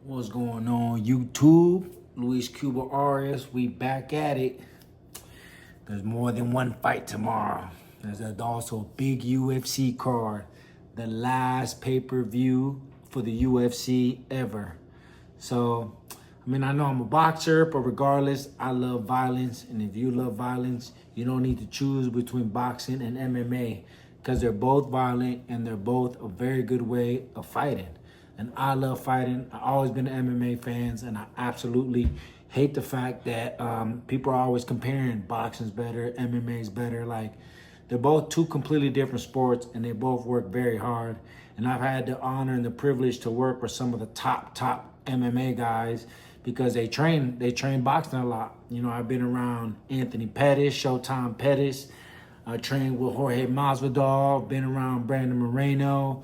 What's going on, YouTube? Luis Cuba Arias, we back at it. There's more than one fight tomorrow. There's also a big UFC card, the last pay-per-view for the UFC ever. So, I know I'm a boxer, but regardless, I love violence. And if you love violence, you don't need to choose between boxing and MMA because they're both violent and they're both a very good way of fighting. And I love fighting. I've always been an MMA fans, and I absolutely hate the fact that people are always comparing boxing's better, MMA's better. Like, they're both two completely different sports, and they both work very hard. And I've had the honor and the privilege to work with some of the top MMA guys because they train boxing a lot. You know, I've been around Anthony Pettis, Showtime Pettis. I trained with Jorge Masvidal. Been around Brandon Moreno,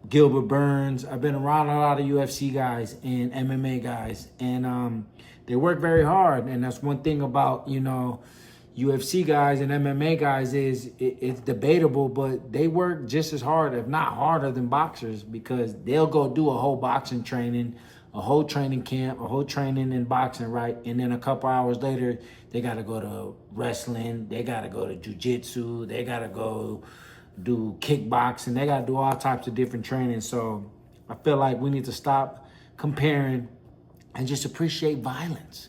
Gilbert Burns. I've been around a lot of UFC guys and MMA guys, and they work very hard. And that's one thing about, UFC guys and MMA guys is it's debatable, but they work just as hard, if not harder, than boxers because they'll go do a whole boxing training, a whole training camp, a whole training in boxing, right? And then a couple hours later, they got to go to wrestling, they got to go to jiu-jitsu, they got to go do kickboxing, they got to do all types of different training. So I feel like we need to stop comparing and just appreciate violence.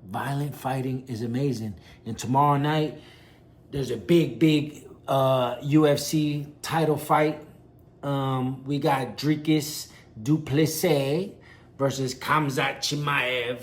Violent fighting is amazing. And tomorrow night, there's a big UFC title fight. We got Dricus Du Plessis versus Khamzat Chimaev.